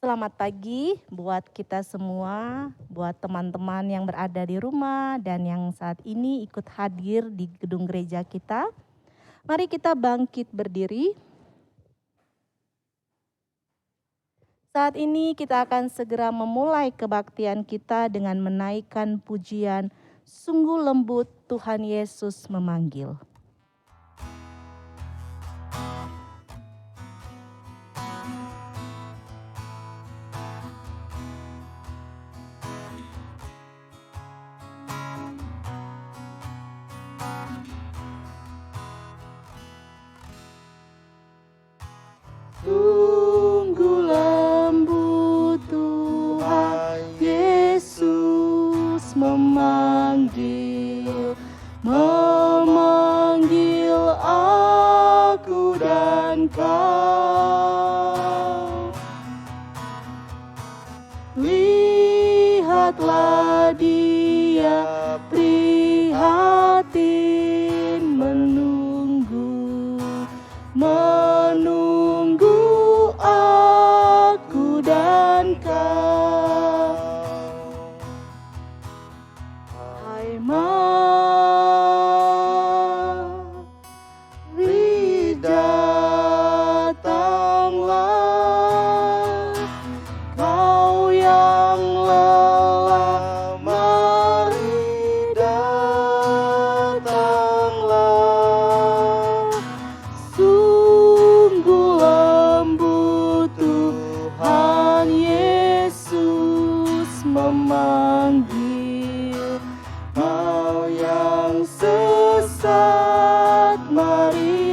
Selamat pagi buat kita semua, buat teman-teman yang berada di rumah dan yang saat ini ikut hadir di gedung gereja kita. Mari kita bangkit berdiri. Saat ini kita akan segera memulai kebaktian kita dengan menaikkan pujian "Sungguh Lembut Tuhan Yesus Memanggil". Sungguh lembut Tuhan Yesus memanggil, memanggil aku dan kau. Lihatlah dia prihatin menunggu, menunggu aku dan kau. Hai mari datanglah, kau yang lelah, mari datanglah. Sungguh lembut Tuhan Yesus memanggil, kau yang sesat, marilah.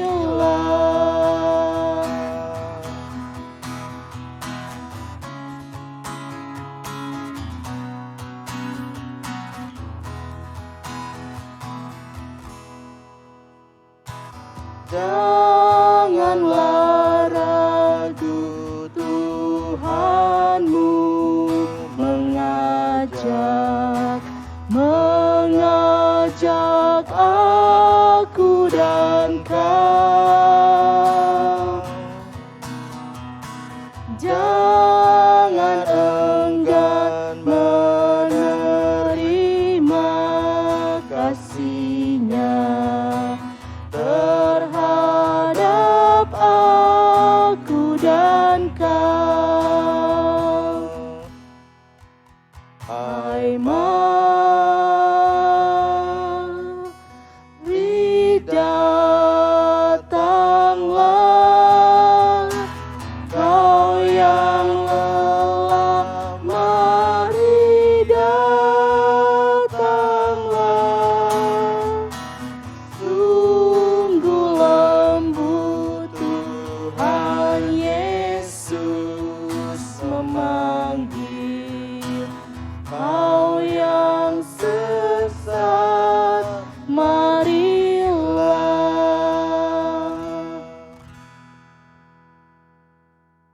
Janganlah ragu, Tuhanmu mengajak, mengajak aku dan kau. Jangan enggan menerima kasih-Nya terhadap aku dan kau. Hai mari datanglah, kau yang lelah, mari datanglah. Sungguh lembut Tuhan Yesus memanggil, kau yang sesat, marilah.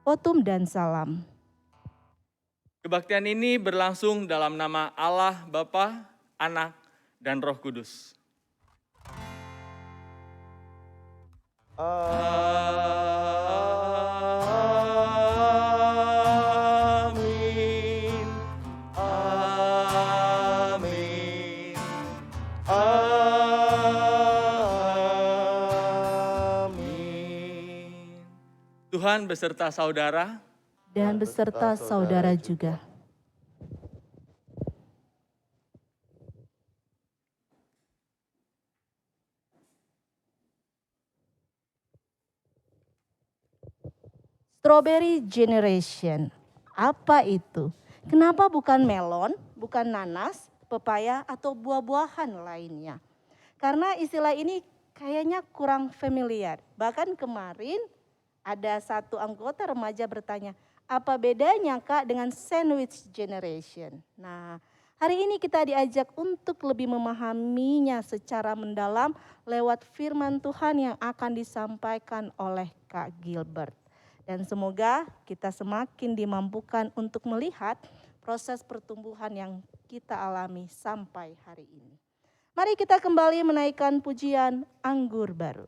Otum dan salam. Kebaktian ini berlangsung dalam nama Allah Bapa, Anak, dan Roh Kudus. Amin. Amin. Amin. Tuhan beserta saudara Dan beserta saudara juga. Strawberry Generation, apa itu? Kenapa bukan melon, bukan nanas, pepaya, atau buah-buahan lainnya? Karena istilah ini kayaknya kurang familiar. Bahkan kemarin ada satu anggota remaja bertanya, apa bedanya Kak dengan sandwich generation? Nah, hari ini kita diajak untuk lebih memahaminya secara mendalam lewat firman Tuhan yang akan disampaikan oleh Kak Gilbert. Dan semoga kita semakin dimampukan untuk melihat proses pertumbuhan yang kita alami sampai hari ini. Mari kita kembali menaikkan pujian Anggur Baru.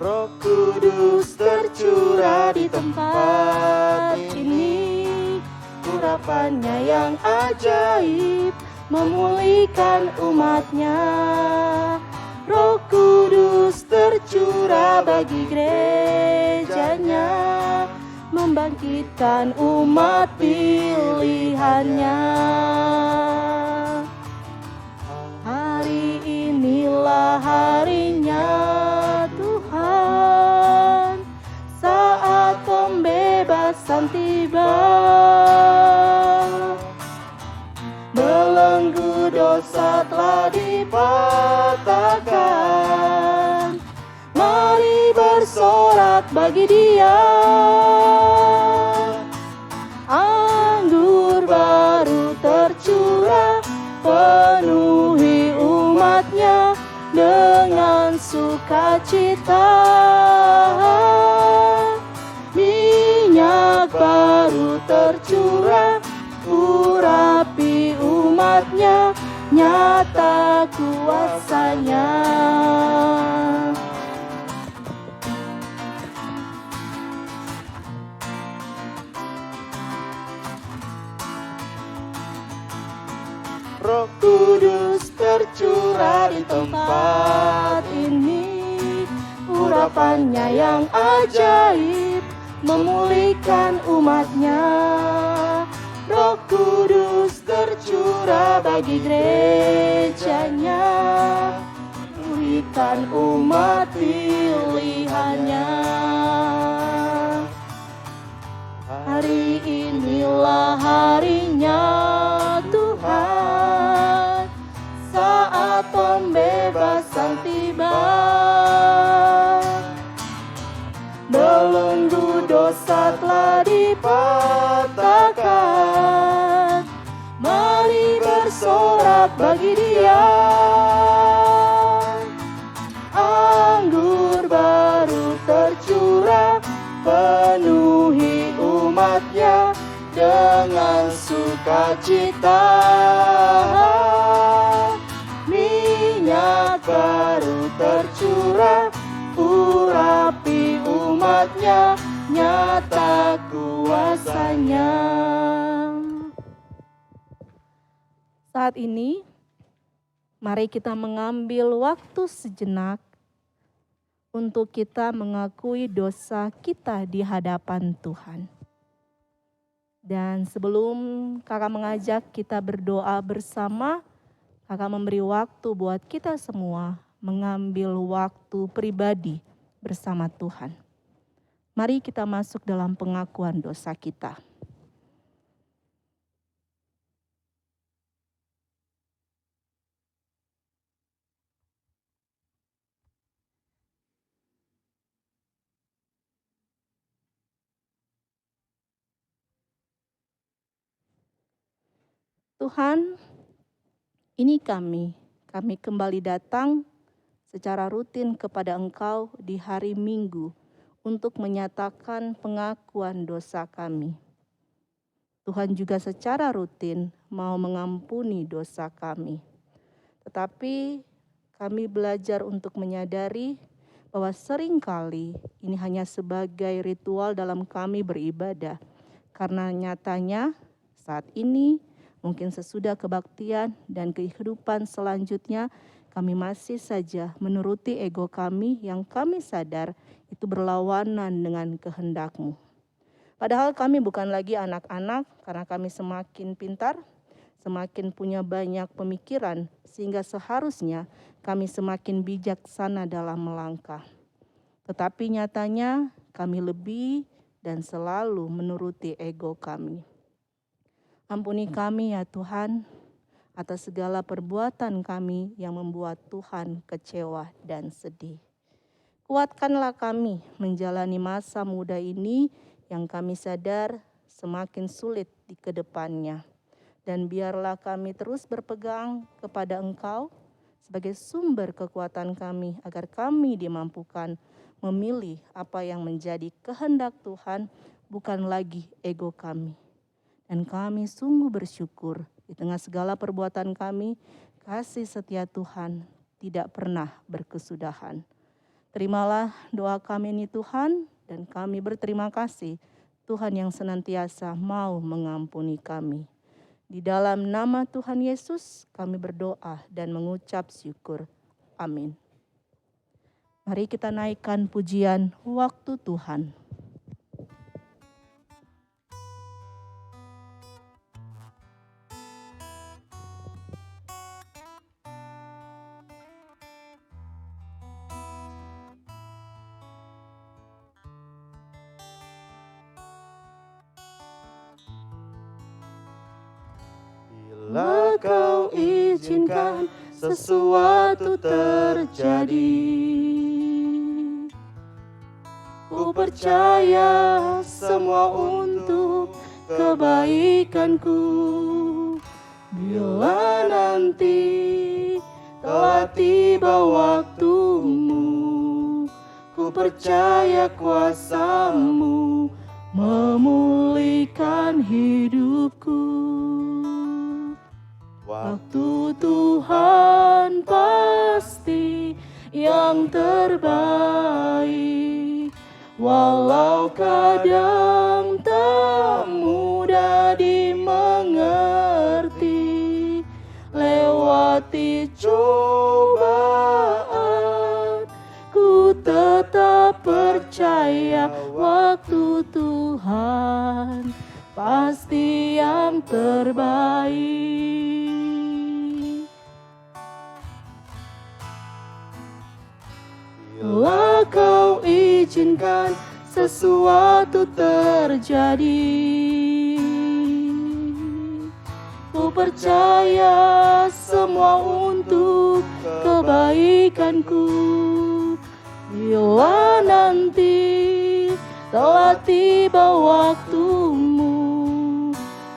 Roh Kudus tercurah di tempat ini, urapannya yang ajaib memulihkan umatnya. Roh Kudus tercurah bagi gerejanya, membangkitkan umat pilihannya. Hari inilah harinya Tuhan, saat pembebasan tiba. Belenggu dosa telah dipatahkan, mari bersorak bagi Dia. Anggur baru tercurah, penuhi umatnya dengan sukacita. Minyak baru tercurah, urapi umatnya, nyata kuasanya. Roh Kudus tercurah di tempat ini, urapannya yang ajaib memulihkan umatnya. Roh Kudus tercurah bagi gerejanya, memulihkan umat pilihannya. Hari inilah harinya Tuhan, saat pembebasan tiba. Belenggu dosa telah dipatahkan, mari bersorak bagi Dia. Anggur baru tercurah, penuhi umatnya dengan sukacita. Minyak baru tercurah, urapi umatnya, nyata kuasanya. Saat ini, mari kita mengambil waktu sejenak untuk kita mengakui dosa kita di hadapan Tuhan. Dan sebelum kakak mengajak kita berdoa bersama, kakak memberi waktu buat kita semua mengambil waktu pribadi bersama Tuhan. Mari kita masuk dalam pengakuan dosa kita. Tuhan, ini kami kembali datang secara rutin kepada Engkau di hari Minggu untuk menyatakan pengakuan dosa kami. Tuhan juga secara rutin mau mengampuni dosa kami. Tetapi kami belajar untuk menyadari bahwa seringkali ini hanya sebagai ritual dalam kami beribadah. Karena nyatanya saat ini, mungkin sesudah kebaktian dan kehidupan selanjutnya, kami masih saja menuruti ego kami yang kami sadar itu berlawanan dengan kehendak-Mu. Padahal kami bukan lagi anak-anak karena kami semakin pintar, semakin punya banyak pemikiran, sehingga seharusnya kami semakin bijaksana dalam melangkah. Tetapi nyatanya kami lebih dan selalu menuruti ego kami. Ampuni kami ya Tuhan, atas segala perbuatan kami yang membuat Tuhan kecewa dan sedih. Kuatkanlah kami menjalani masa muda ini yang kami sadar semakin sulit di kedepannya. Dan biarlah kami terus berpegang kepada Engkau sebagai sumber kekuatan kami, agar kami dimampukan memilih apa yang menjadi kehendak Tuhan, bukan lagi ego kami. Dan kami sungguh bersyukur di tengah segala perbuatan kami, kasih setia Tuhan tidak pernah berkesudahan. Terimalah doa kami ini Tuhan, dan kami berterima kasih Tuhan yang senantiasa mau mengampuni kami. Di dalam nama Tuhan Yesus kami berdoa dan mengucap syukur. Amin. Mari kita naikkan pujian waktu Tuhan. Bila kau izinkan sesuatu terjadi, ku percaya semua untuk kebaikanku. Bila nanti telah tiba waktumu, ku percaya kuasa-Mu memulihkan hidupku. Waktu Tuhan pasti yang terbaik, walau kadang tak mudah dimengerti. Lewati cobaan, ku tetap percaya waktu Tuhan pasti yang terbaik. Bila kau izinkan sesuatu terjadi, ku percaya semua untuk kebaikanku. Bila nanti telah tiba waktumu,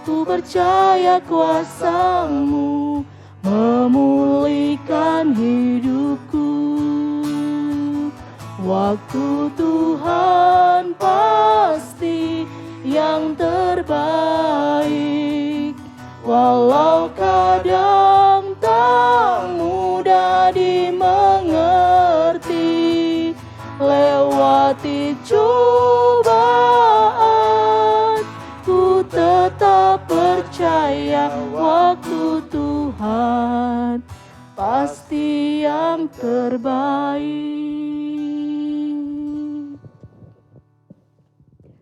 ku percaya kuasa-Mu memulihkan hidupku. Waktu Tuhan pasti yang terbaik, walau kadang tak mudah dimengerti. Lewati cobaan, ku tetap percaya waktu Tuhan pasti yang terbaik.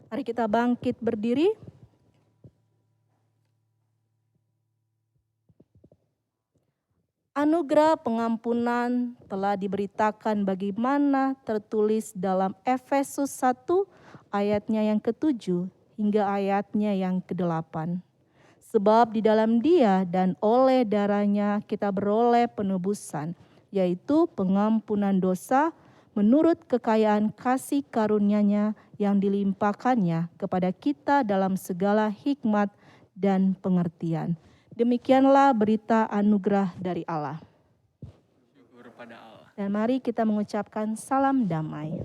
Mari kita bangkit berdiri. Anugerah pengampunan telah diberitakan bagaimana tertulis dalam Efesus 1 ayatnya yang ke-7 hingga ayatnya yang ke-8. Sebab di dalam Dia dan oleh darahnya kita beroleh penebusan, yaitu pengampunan dosa menurut kekayaan kasih karunia-Nya yang dilimpahkannya kepada kita dalam segala hikmat dan pengertian. Demikianlah berita anugerah dari Allah. Syukur pada Allah. Dan mari kita mengucapkan salam damai.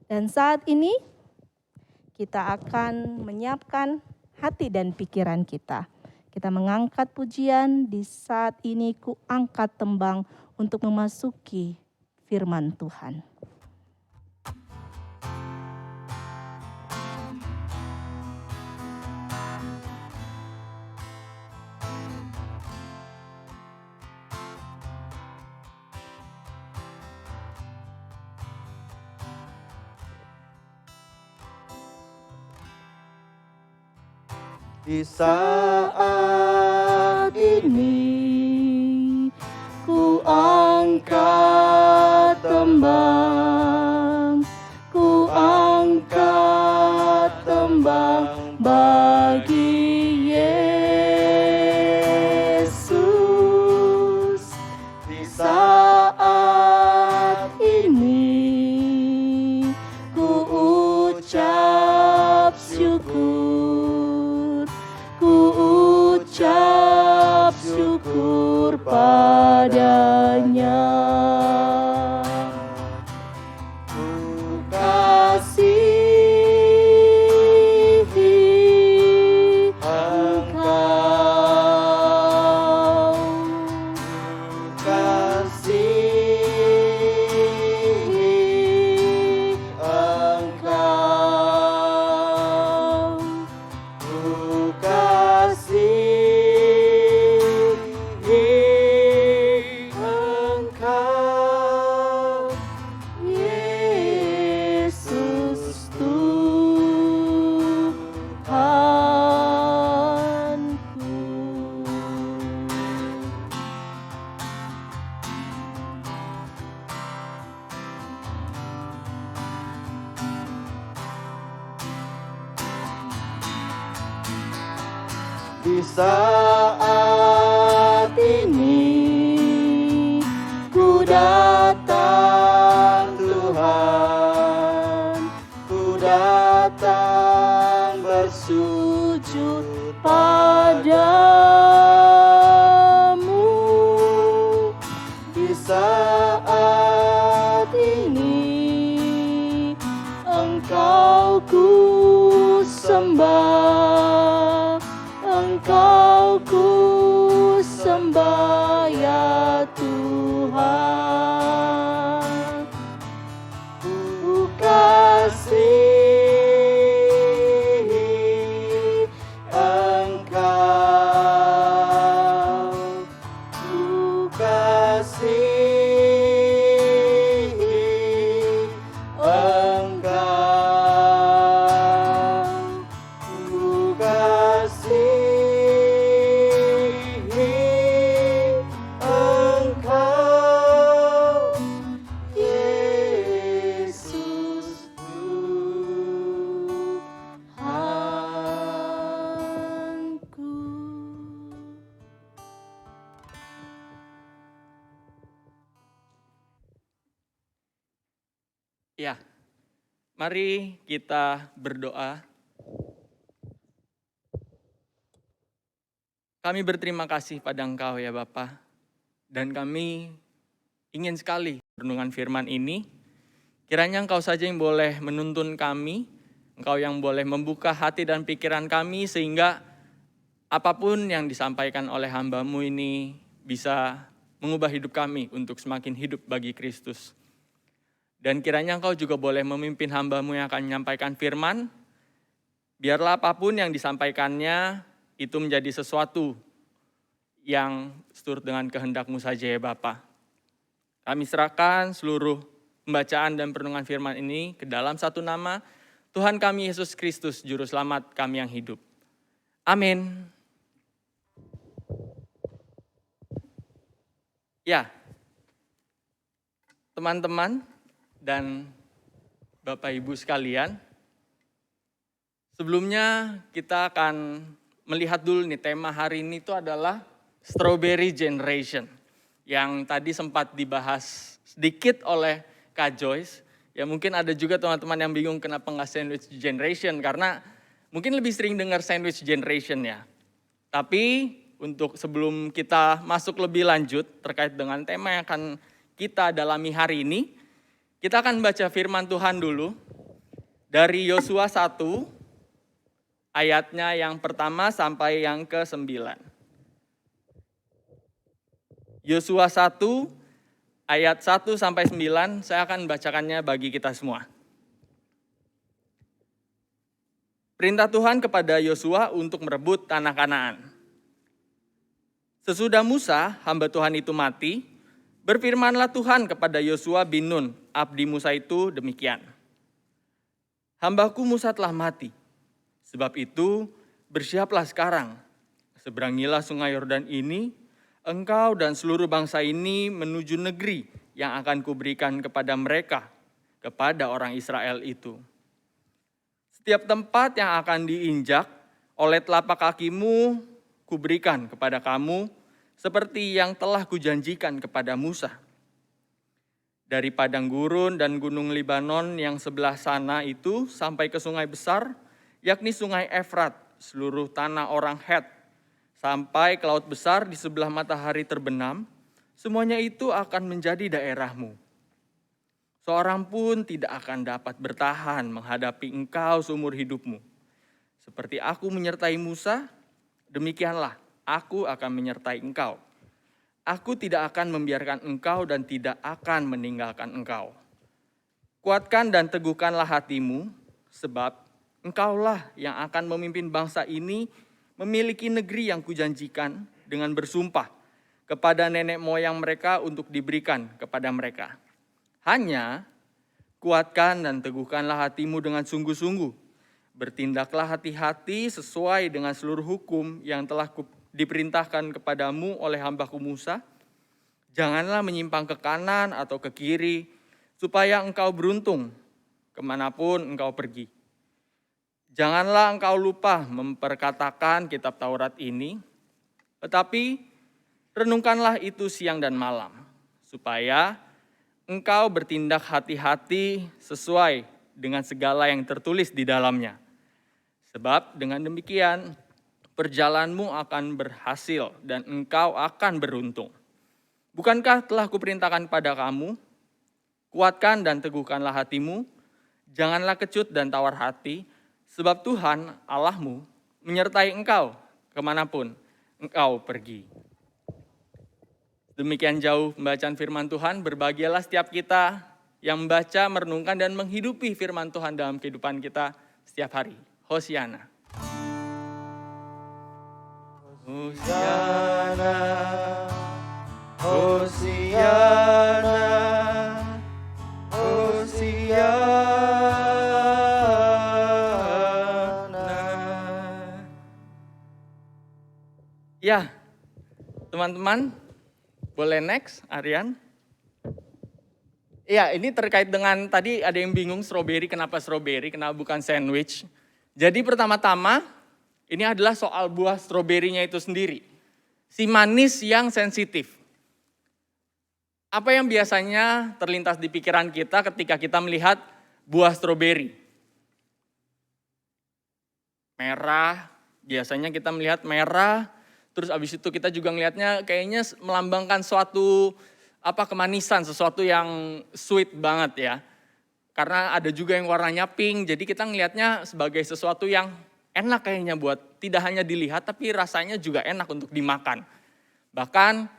Dan saat ini kita akan menyiapkan hati dan pikiran kita. Kita mengangkat pujian, di saat ini ku angkat tembang untuk memasuki firman Tuhan. Di saat ini ku angkat tembang, ku angkat tembang bagi Yesus. Di saat ini ku ucap syukur, ku kasihi Engkau, Yesus di saat ini ku datang Tuhan, ku datang bersujud padamu. Di saat ini Engkau ku sembah, Engkau ku sembah ya Tuhan. Ku kasihi Engkau, ku kasihi Engkau, ku kasihi Engkau, Yesus Tuhanku. Ya, mari kita berdoa. Kami berterima kasih pada Engkau ya Bapa, dan kami ingin sekali renungan firman ini. Kiranya Engkau saja yang boleh menuntun kami, Engkau yang boleh membuka hati dan pikiran kami, sehingga apapun yang disampaikan oleh hamba-Mu ini bisa mengubah hidup kami untuk semakin hidup bagi Kristus. Dan kiranya Engkau juga boleh memimpin hamba-Mu yang akan menyampaikan firman. Biarlah apapun yang disampaikannya itu menjadi sesuatu yang seturut dengan kehendak-Mu saja ya Bapa. Kami serahkan seluruh pembacaan dan perenungan firman ini ke dalam satu nama Tuhan kami Yesus Kristus, Juru Selamat kami yang hidup. Amin. Ya, teman-teman dan Bapak Ibu sekalian, sebelumnya kita akan melihat dulu nih, tema hari ini itu adalah Strawberry Generation, yang tadi sempat dibahas sedikit oleh Kak Joyce. Ya mungkin ada juga teman-teman yang bingung kenapa nggak Sandwich Generation, karena mungkin lebih sering dengar Sandwich Generation ya. Tapi untuk sebelum kita masuk lebih lanjut terkait dengan tema yang akan kita dalami hari ini, kita akan baca firman Tuhan dulu dari Yosua 1, ayatnya yang pertama sampai yang ke-9. Yosua 1, ayat 1 sampai 9, saya akan bacakannya bagi kita semua. Perintah Tuhan kepada Yosua untuk merebut tanah Kanaan. Sesudah Musa, hamba Tuhan itu mati, berfirmanlah Tuhan kepada Yosua bin Nun, abdi Musa itu demikian. Hambaku Musa telah mati, sebab itu bersiaplah sekarang, seberangilah sungai Yordan ini, engkau dan seluruh bangsa ini menuju negeri yang akan kuberikan kepada mereka, kepada orang Israel itu. Setiap tempat yang akan diinjak oleh telapak kakimu, kuberikan kepada kamu, seperti yang telah kujanjikan kepada Musa. Dari padang gurun dan gunung Libanon yang sebelah sana itu sampai ke sungai besar, yakni sungai Efrat, seluruh tanah orang Het, sampai ke laut besar di sebelah matahari terbenam, semuanya itu akan menjadi daerahmu. Seorang pun tidak akan dapat bertahan menghadapi engkau seumur hidupmu. Seperti aku menyertai Musa, demikianlah aku akan menyertai engkau. Aku tidak akan membiarkan engkau dan tidak akan meninggalkan engkau. Kuatkan dan teguhkanlah hatimu, sebab engkaulah yang akan memimpin bangsa ini memiliki negeri yang kujanjikan dengan bersumpah kepada nenek moyang mereka untuk diberikan kepada mereka. Hanya kuatkan dan teguhkanlah hatimu dengan sungguh-sungguh. Bertindaklah hati-hati sesuai dengan seluruh hukum yang telah diperintahkan kepadamu oleh hambaku Musa. Janganlah menyimpang ke kanan atau ke kiri, supaya engkau beruntung kemanapun engkau pergi. Janganlah engkau lupa memperkatakan kitab Taurat ini, tetapi renungkanlah itu siang dan malam, supaya engkau bertindak hati-hati sesuai dengan segala yang tertulis di dalamnya. Sebab dengan demikian perjalananmu akan berhasil dan engkau akan beruntung. Bukankah telah kuperintahkan pada kamu, kuatkan dan teguhkanlah hatimu, janganlah kecut dan tawar hati, sebab Tuhan Allahmu menyertai engkau kemanapun engkau pergi. Demikian jauh pembacaan firman Tuhan, berbahagialah setiap kita yang membaca, merenungkan, dan menghidupi firman Tuhan dalam kehidupan kita setiap hari. Hosiana. Hosiana, Hosiana, Hosiana. Ya, teman-teman, boleh next, Aryan? Ya, ini terkait dengan tadi ada yang bingung strawberry, kenapa bukan sandwich. Jadi pertama-tama, ini adalah soal buah stroberinya itu sendiri. Si manis yang sensitif. Apa yang biasanya terlintas di pikiran kita ketika kita melihat buah stroberi? Merah, biasanya kita melihat merah, terus abis itu kita juga melihatnya kayaknya melambangkan suatu kemanisan, sesuatu yang sweet banget ya. Karena ada juga yang warnanya pink, jadi kita ngelihatnya sebagai sesuatu yang enak kayaknya buat tidak hanya dilihat, tapi rasanya juga enak untuk dimakan. Bahkan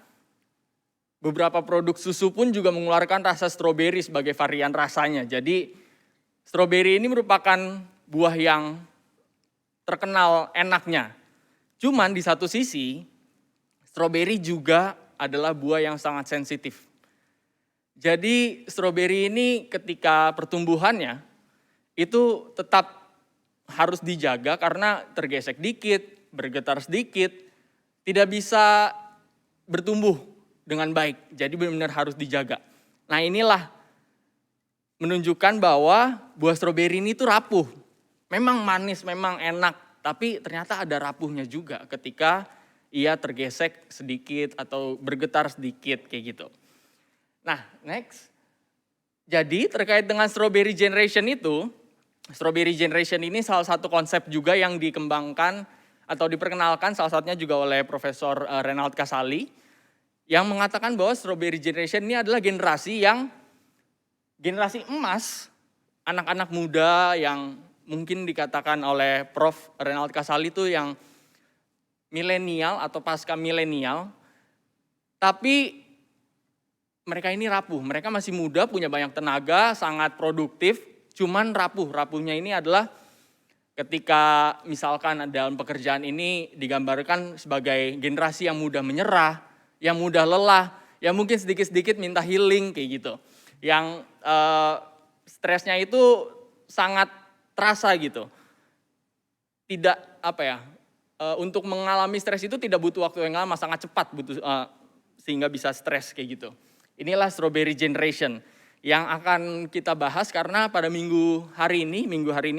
beberapa produk susu pun juga mengeluarkan rasa stroberi sebagai varian rasanya. Jadi stroberi ini merupakan buah yang terkenal enaknya. Cuman di satu sisi, stroberi juga adalah buah yang sangat sensitif. Jadi stroberi ini ketika pertumbuhannya itu tetap harus dijaga karena tergesek dikit, bergetar sedikit, tidak bisa bertumbuh dengan baik. Jadi benar-benar harus dijaga. Nah inilah menunjukkan bahwa buah stroberi ini tuh rapuh. Memang manis, memang enak, tapi ternyata ada rapuhnya juga ketika ia tergesek sedikit atau bergetar sedikit kayak gitu. Nah next, jadi terkait dengan strawberry generation itu, strawberry generation ini salah satu konsep juga yang dikembangkan atau diperkenalkan salah satunya juga oleh Profesor Renald Kasali yang mengatakan bahwa strawberry generation ini adalah generasi emas, anak-anak muda yang mungkin dikatakan oleh Prof. Renald Kasali itu yang milenial atau pasca milenial, tapi mereka ini rapuh, mereka masih muda, punya banyak tenaga, sangat produktif, cuman rapuhnya ini adalah ketika misalkan dalam pekerjaan ini digambarkan sebagai generasi yang mudah menyerah, yang mudah lelah, yang mungkin sedikit-sedikit minta healing kayak gitu. Yang stresnya itu sangat terasa gitu. Tidak untuk mengalami stres itu tidak butuh waktu yang lama, sangat cepat sehingga bisa stres kayak gitu. Inilah strawberry generation yang akan kita bahas karena pada minggu hari ini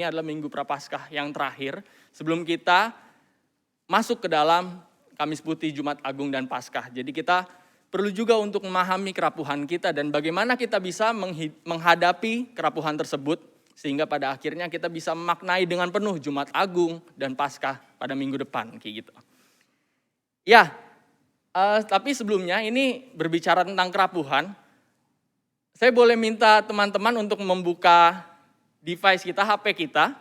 adalah minggu Prapaskah yang terakhir sebelum kita masuk ke dalam Kamis Putih, Jumat Agung, dan Paskah. Jadi kita perlu juga untuk memahami kerapuhan kita dan bagaimana kita bisa menghadapi kerapuhan tersebut sehingga pada akhirnya kita bisa memaknai dengan penuh Jumat Agung dan Paskah pada minggu depan kayak gitu. Ya, tapi sebelumnya ini berbicara tentang kerapuhan, saya boleh minta teman-teman untuk membuka device kita, HP kita,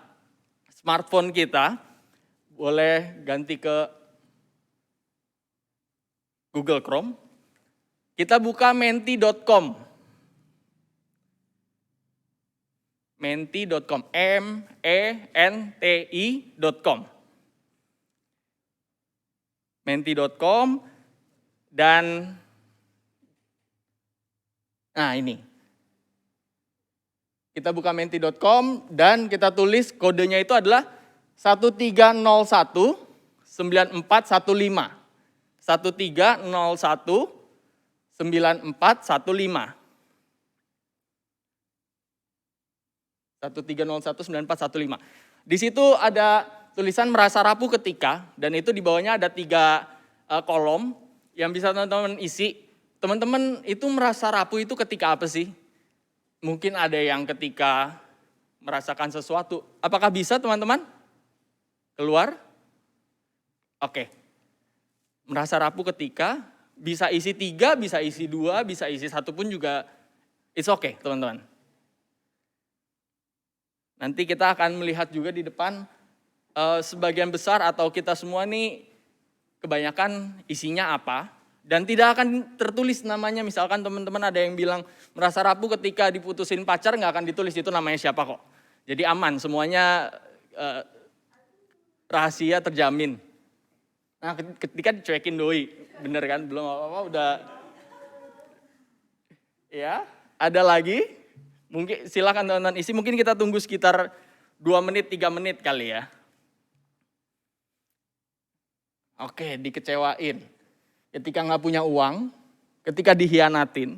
smartphone kita, boleh ganti ke Google Chrome. Kita buka menti.com. Menti.com, MENTI.com. menti.com, dan nah ini. Kita buka menti.com dan kita tulis kodenya itu adalah 1301 9415. 1301 9415. 13019415. Di situ ada tulisan merasa rapuh ketika, dan itu di bawahnya ada 3 kolom yang bisa teman-teman isi. Teman-teman itu merasa rapuh itu ketika apa sih? Mungkin ada yang ketika merasakan sesuatu. Apakah bisa teman-teman? Keluar? Oke. Merasa rapuh ketika, bisa isi 3, bisa isi 2, bisa isi 1 pun juga it's okay teman-teman. Nanti kita akan melihat juga di depan sebagian besar atau kita semua nih kebanyakan isinya apa. Dan tidak akan tertulis namanya, misalkan teman-teman ada yang bilang merasa rapuh ketika diputusin pacar, nggak akan ditulis itu namanya siapa kok. Jadi aman, semuanya rahasia terjamin. Nah ketika dicuekin doi, bener kan, belum apa-apa udah. Ya, ada lagi, mungkin silakan teman-teman isi, mungkin kita tunggu sekitar 2 menit, 3 menit kali ya. Oke, dikecewain. Ketika nggak punya uang, ketika dihianatin,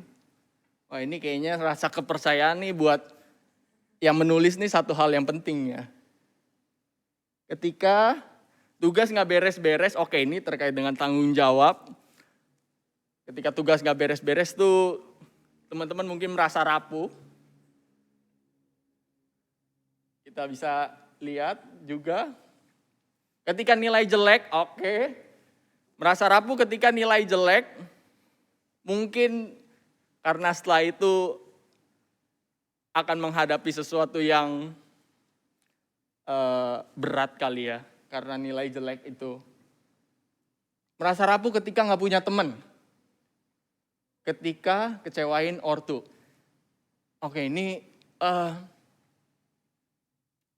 wah ini kayaknya rasa kepercayaan nih buat yang menulis nih satu hal yang penting ya. Ketika tugas nggak beres-beres, oke ini terkait dengan tanggung jawab. Ketika tugas nggak beres-beres tuh teman-teman mungkin merasa rapuh. Kita bisa lihat juga ketika nilai jelek, oke. Merasa rapuh ketika nilai jelek, mungkin karena setelah itu akan menghadapi sesuatu yang berat kali ya, karena nilai jelek itu. Merasa rapuh ketika nggak punya teman, ketika kecewain ortu. Oke ini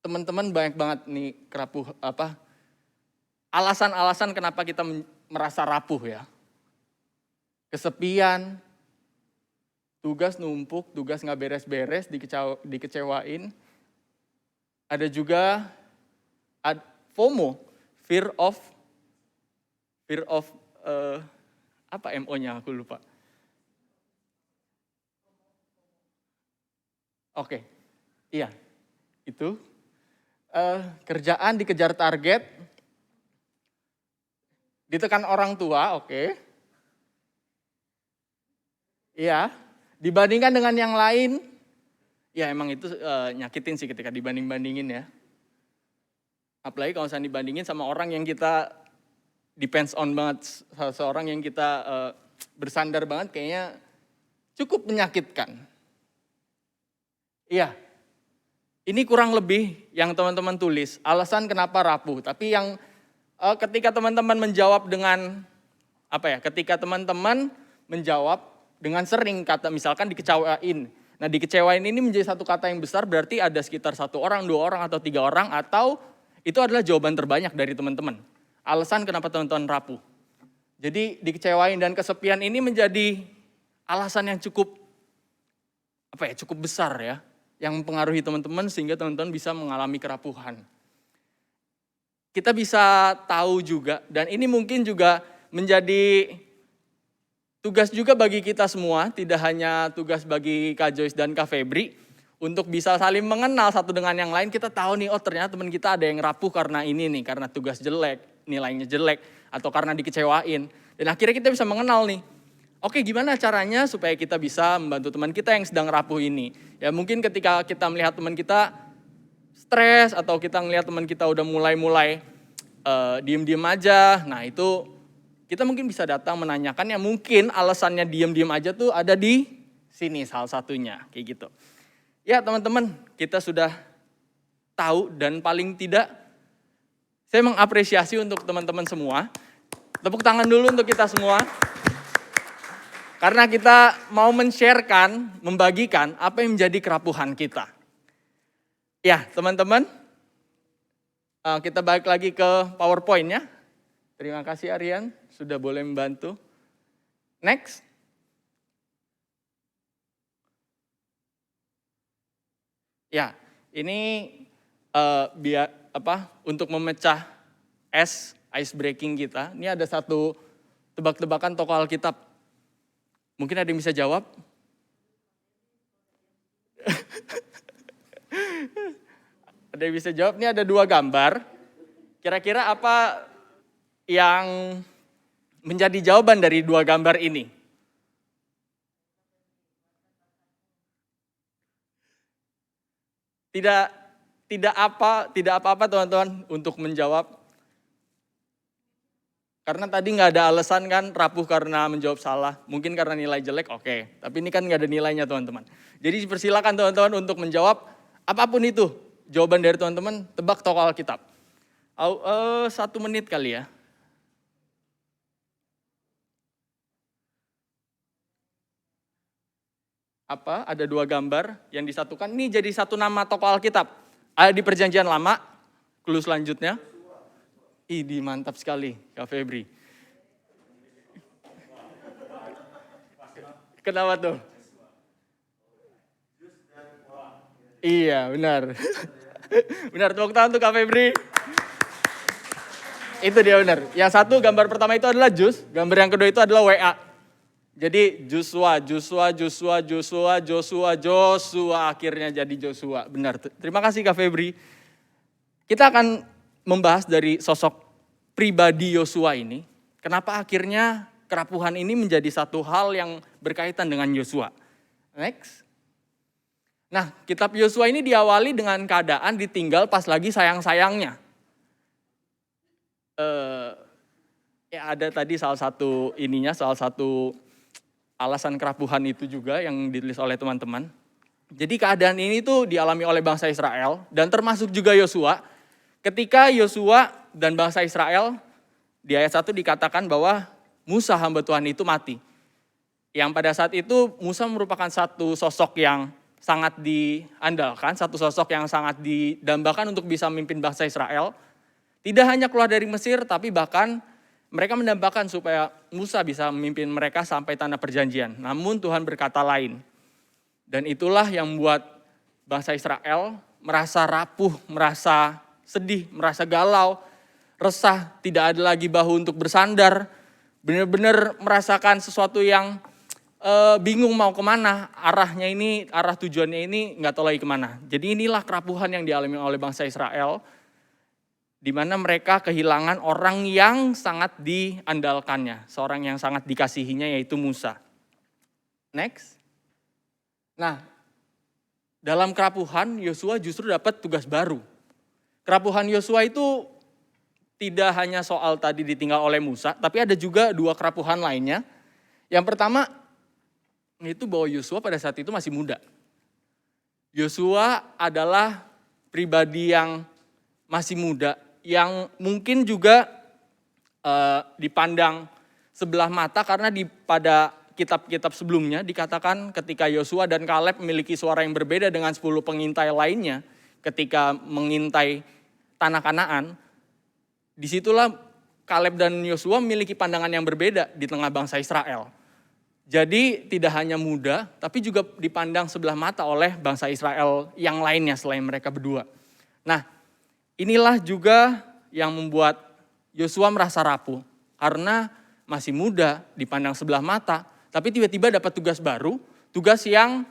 teman-teman banyak banget nih kerapuh alasan-alasan kenapa kita merasa rapuh ya. Kesepian, tugas numpuk, tugas nggak beres-beres, dikecewain. Ada juga FOMO, fear of apa MO-nya aku lupa. Oke, iya itu. Kerjaan dikejar target, ditekan orang tua, oke. Iya, dibandingkan dengan yang lain, ya emang itu nyakitin sih ketika dibanding-bandingin ya. Apalagi kalau misalnya dibandingin sama orang yang kita depends on banget, seorang yang kita bersandar banget, kayaknya cukup menyakitkan. Iya, ini kurang lebih yang teman-teman tulis, alasan kenapa rapuh. Tapi yang ketika teman-teman menjawab dengan ketika teman-teman menjawab dengan sering kata misalkan dikecewain. Nah dikecewain ini menjadi satu kata yang besar, berarti ada sekitar 1 orang, 2 orang, atau 3 orang, atau itu adalah jawaban terbanyak dari teman-teman. Alasan kenapa teman-teman rapuh. Jadi dikecewain dan kesepian ini menjadi alasan yang cukup besar ya, yang mempengaruhi teman-teman sehingga teman-teman bisa mengalami kerapuhan. Kita bisa tahu juga, dan ini mungkin juga menjadi tugas juga bagi kita semua, tidak hanya tugas bagi Kak Joyce dan Kak Febri, untuk bisa saling mengenal satu dengan yang lain. Kita tahu nih, oh ternyata teman kita ada yang rapuh karena ini nih, karena tugas jelek, nilainya jelek, atau karena dikecewain. Dan akhirnya kita bisa mengenal nih, oke gimana caranya supaya kita bisa membantu teman kita yang sedang rapuh ini. Ya mungkin ketika kita melihat teman kita stres, atau kita ngelihat teman kita udah mulai diem-diem aja, nah itu kita mungkin bisa datang menanyakan, ya mungkin alasannya diem-diem aja tuh ada di sini salah satunya, kayak gitu. Ya teman-teman, kita sudah tahu, dan paling tidak saya mengapresiasi untuk teman-teman semua. Tepuk tangan dulu untuk kita semua. Karena kita mau men-sharekan, membagikan apa yang menjadi kerapuhan kita. Ya teman-teman, kita balik lagi ke PowerPoint-nya. Terima kasih Aryan, sudah boleh membantu. Next. Ya, ini untuk memecah ice breaking kita. Ini ada satu tebak-tebakan tokoh Alkitab. Mungkin ada yang bisa jawab? Ada yang bisa jawab? Ini ada 2 gambar. Kira-kira apa yang menjadi jawaban dari 2 gambar ini? Tidak apa-apa teman-teman untuk menjawab. Karena tadi nggak ada alasan kan, rapuh karena menjawab salah. Mungkin karena nilai jelek, oke. Tapi ini kan nggak ada nilainya teman-teman. Jadi persilakan teman-teman untuk menjawab apapun itu. Jawaban dari teman-teman, tebak tokoh Alkitab. 1 menit kali ya. Ada 2 gambar yang disatukan. Ini jadi satu nama tokoh Alkitab. Ada di Perjanjian Lama. Clue selanjutnya. Ini mantap sekali, Kak Febri. Kenapa tuh? Iya, benar. Benar, tepuk tangan untuk Kak Febri. Itu dia benar. Yang satu gambar pertama itu adalah jus, gambar yang kedua itu adalah WA. Jadi Joshua, akhirnya jadi Joshua. Benar, terima kasih Kak Febri. Kita akan membahas dari sosok pribadi Yosua ini. Kenapa akhirnya kerapuhan ini menjadi satu hal yang berkaitan dengan Yosua. Next. Nah, kitab Yosua ini diawali dengan keadaan ditinggal pas lagi sayang-sayangnya. Ada tadi salah satu alasan kerapuhan itu juga yang ditulis oleh teman-teman. Jadi keadaan ini tuh dialami oleh bangsa Israel dan termasuk juga Yosua. Ketika Yosua dan bangsa Israel di ayat 1 dikatakan bahwa Musa hamba Tuhan itu mati. Yang pada saat itu Musa merupakan satu sosok yang sangat diandalkan, satu sosok yang sangat didambakan untuk bisa memimpin bangsa Israel. Tidak hanya keluar dari Mesir, tapi bahkan mereka mendambakan supaya Musa bisa memimpin mereka sampai tanah perjanjian. Namun Tuhan berkata lain. Dan itulah yang membuat bangsa Israel merasa rapuh, merasa sedih, merasa galau, resah, tidak ada lagi bahu untuk bersandar, benar-benar merasakan sesuatu yang bingung mau kemana, arah tujuannya ini nggak tahu lagi kemana. Jadi inilah kerapuhan yang dialami oleh bangsa Israel, di mana mereka kehilangan orang yang sangat diandalkannya, seorang yang sangat dikasihinya yaitu Musa. Next. Nah, dalam kerapuhan Yosua justru dapat tugas baru. Kerapuhan Yosua itu tidak hanya soal tadi ditinggal oleh Musa, tapi ada juga 2 kerapuhan lainnya. Yang pertama itu bahwa Yosua pada saat itu masih muda. Yosua adalah pribadi yang masih muda, yang mungkin juga dipandang sebelah mata karena pada kitab-kitab sebelumnya dikatakan ketika Yosua dan Kaleb memiliki suara yang berbeda dengan 10 pengintai lainnya, ketika mengintai tanah Kanaan, disitulah Kaleb dan Yosua memiliki pandangan yang berbeda di tengah bangsa Israel. Jadi tidak hanya muda, tapi juga dipandang sebelah mata oleh bangsa Israel yang lainnya selain mereka berdua. Nah, inilah juga yang membuat Yosua merasa rapuh, karena masih muda, dipandang sebelah mata, tapi tiba-tiba dapat tugas baru, tugas yang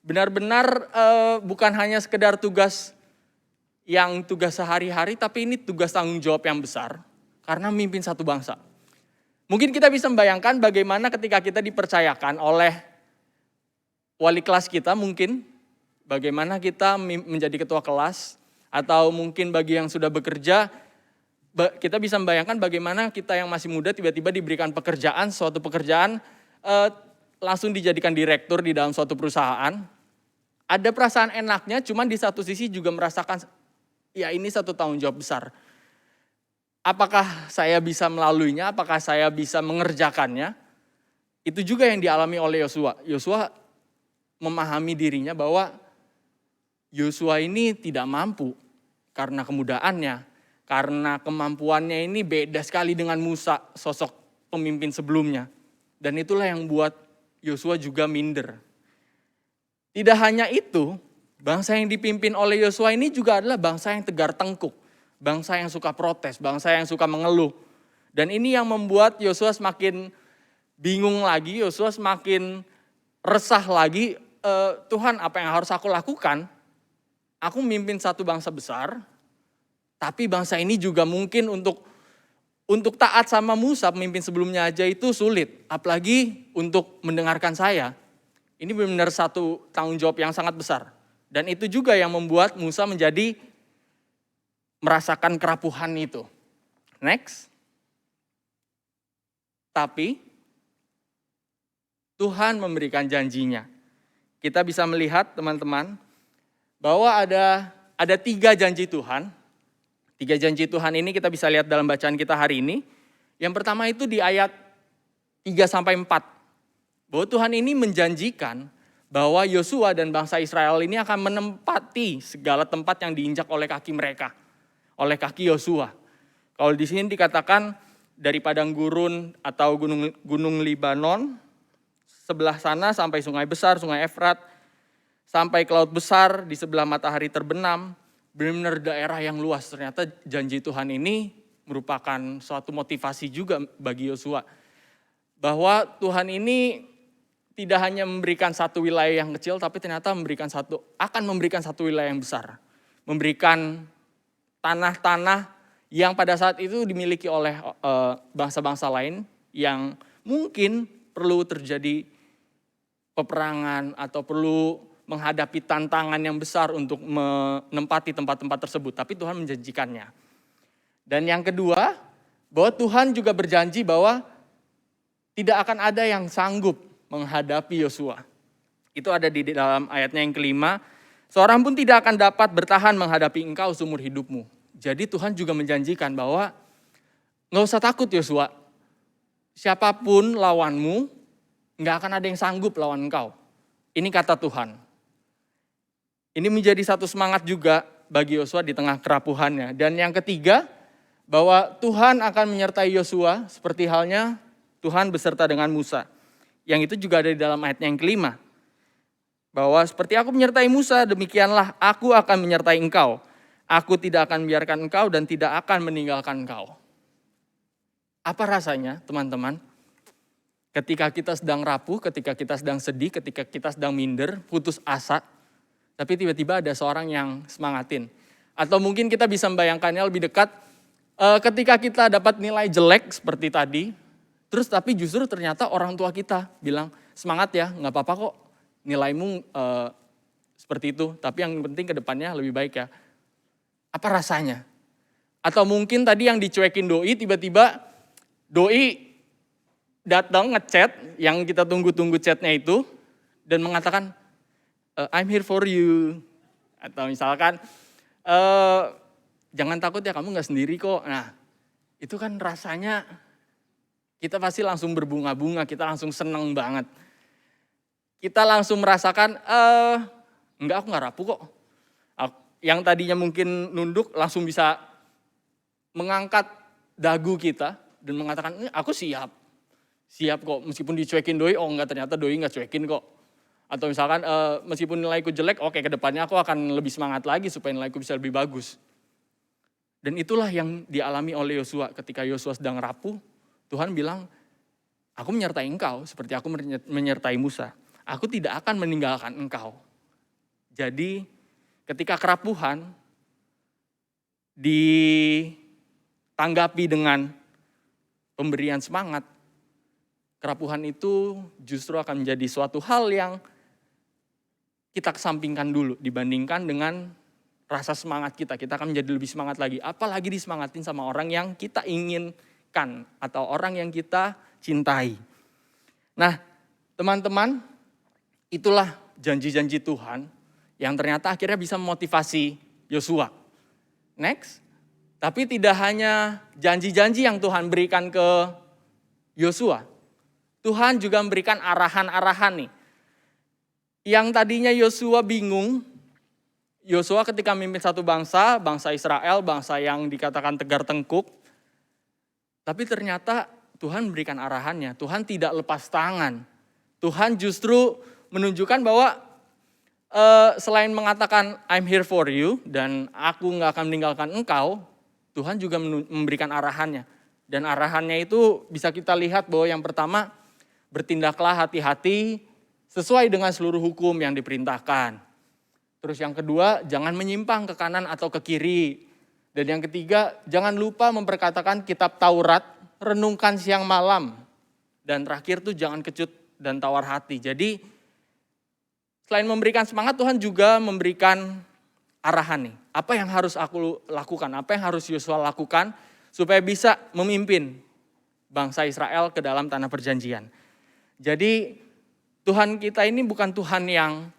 benar-benar bukan hanya sekedar tugas sehari-hari, tapi ini tugas tanggung jawab yang besar karena memimpin satu bangsa. Mungkin kita bisa membayangkan bagaimana ketika kita dipercayakan oleh wali kelas kita mungkin, bagaimana kita menjadi ketua kelas, atau mungkin bagi yang sudah bekerja, kita bisa membayangkan bagaimana kita yang masih muda tiba-tiba diberikan pekerjaan, suatu pekerjaan langsung dijadikan direktur di dalam suatu perusahaan. Ada perasaan enaknya, cuman di satu sisi juga merasakan ya ini satu tanggung jawab besar. Apakah saya bisa melaluinya? Apakah saya bisa mengerjakannya? Itu juga yang dialami oleh Yosua. Yosua memahami dirinya bahwa Yosua ini tidak mampu karena kemudaannya. Karena kemampuannya ini beda sekali dengan Musa, sosok pemimpin sebelumnya. Dan itulah yang buat Yosua juga minder. Tidak hanya itu, bangsa yang dipimpin oleh Yosua ini juga adalah bangsa yang tegar tengkuk. Bangsa yang suka protes, bangsa yang suka mengeluh. Dan ini yang membuat Yosua semakin bingung lagi, Yosua semakin resah lagi. Tuhan, apa yang harus aku lakukan? Aku memimpin satu bangsa besar, tapi bangsa ini juga mungkin untuk taat sama Musa, pemimpin sebelumnya aja itu sulit. Apalagi untuk mendengarkan saya. Ini benar-benar satu tanggung jawab yang sangat besar. Dan itu juga yang membuat Musa merasakan kerapuhan itu. Next. Tapi Tuhan memberikan janjinya. Kita bisa melihat teman-teman bahwa ada 3 janji Tuhan. 3 janji Tuhan ini kita bisa lihat dalam bacaan kita hari ini. Yang pertama itu di ayat 3-4. Bahwa Tuhan ini menjanjikan bahwa Yosua dan bangsa Israel ini akan menempati segala tempat yang diinjak oleh kaki mereka. Oleh kaki Yosua. Kalau di sini dikatakan dari padang gurun atau gunung Libanon, sebelah sana sampai sungai besar, sungai Efrat, sampai ke laut besar di sebelah matahari terbenam, benar-benar daerah yang luas. Ternyata janji Tuhan ini merupakan suatu motivasi juga bagi Yosua. Bahwa Tuhan ini tidak hanya memberikan satu wilayah yang kecil, tapi ternyata akan memberikan satu wilayah yang besar. Memberikan tanah-tanah yang pada saat itu dimiliki oleh bangsa-bangsa lain yang mungkin perlu terjadi peperangan atau perlu menghadapi tantangan yang besar untuk menempati tempat-tempat tersebut. Tapi Tuhan menjanjikannya. Dan yang kedua, bahwa Tuhan juga berjanji bahwa tidak akan ada yang sanggup menghadapi Yosua. Itu ada di dalam ayatnya yang kelima. Seorang pun tidak akan dapat bertahan menghadapi engkau seumur hidupmu. Jadi Tuhan juga menjanjikan bahwa gak usah takut Yosua. Siapapun lawanmu, gak akan ada yang sanggup lawan engkau. Ini kata Tuhan. Ini menjadi satu semangat juga bagi Yosua di tengah kerapuhannya. Dan yang ketiga, bahwa Tuhan akan menyertai Yosua seperti halnya Tuhan beserta dengan Musa. Yang itu juga ada di dalam ayatnya yang kelima. Bahwa seperti aku menyertai Musa, demikianlah aku akan menyertai engkau. Aku tidak akan membiarkan engkau dan tidak akan meninggalkan engkau. Apa rasanya teman-teman? Ketika kita sedang rapuh, ketika kita sedang sedih, ketika kita sedang minder, putus asa. Tapi tiba-tiba ada seorang yang semangatin. Atau mungkin kita bisa membayangkannya lebih dekat. Ketika kita dapat nilai jelek seperti tadi. Terus tapi justru ternyata orang tua kita bilang, semangat ya, gak apa-apa kok. Nilaimu seperti itu. Tapi yang penting ke depannya lebih baik ya. Apa rasanya? Atau mungkin tadi yang dicuekin doi, tiba-tiba doi datang ngechat, yang kita tunggu-tunggu chatnya itu. Dan mengatakan, I'm here for you. Atau misalkan, jangan takut ya, kamu gak sendiri kok. Nah, itu kan rasanya kita pasti langsung berbunga-bunga, kita langsung seneng banget. Kita langsung merasakan, enggak, aku gak rapuh kok. Yang tadinya mungkin nunduk langsung bisa mengangkat dagu kita dan mengatakan, aku siap. Siap kok, meskipun dicuekin doi, oh enggak, ternyata doi gak cuekin kok. Atau misalkan meskipun nilaiku jelek, oke kedepannya aku akan lebih semangat lagi supaya nilaiku bisa lebih bagus. Dan itulah yang dialami oleh Yosua. Ketika Yosua sedang rapuh, Tuhan bilang, aku menyertai engkau seperti aku menyertai Musa. Aku tidak akan meninggalkan engkau. Jadi ketika kerapuhan ditanggapi dengan pemberian semangat, kerapuhan itu justru akan menjadi suatu hal yang kita kesampingkan dulu dibandingkan dengan rasa semangat kita. Kita akan menjadi lebih semangat lagi. Apalagi disemangatin sama orang yang kita inginkan atau orang yang kita cintai. Nah, teman-teman, itulah janji-janji Tuhan yang ternyata akhirnya bisa memotivasi Yosua. Next. Tapi tidak hanya janji-janji yang Tuhan berikan ke Yosua. Tuhan juga memberikan arahan-arahan nih. Yang tadinya Yosua bingung, Yosua ketika memimpin satu bangsa, bangsa Israel, bangsa yang dikatakan tegar tengkuk. Tapi ternyata Tuhan memberikan arahannya, Tuhan tidak lepas tangan. Tuhan justru menunjukkan bahwa selain mengatakan I'm here for you dan aku gak akan meninggalkan engkau, Tuhan juga memberikan arahannya. Dan arahannya itu bisa kita lihat bahwa yang pertama, bertindaklah hati-hati sesuai dengan seluruh hukum yang diperintahkan. Terus yang kedua, jangan menyimpang ke kanan atau ke kiri. Dan yang ketiga, jangan lupa memperkatakan kitab Taurat, renungkan siang malam. Dan terakhir tuh jangan kecut dan tawar hati. Jadi selain memberikan semangat, Tuhan juga memberikan arahan nih. Apa yang harus aku lakukan, apa yang harus Yosua lakukan supaya bisa memimpin bangsa Israel ke dalam tanah perjanjian. Jadi Tuhan kita ini bukan Tuhan yang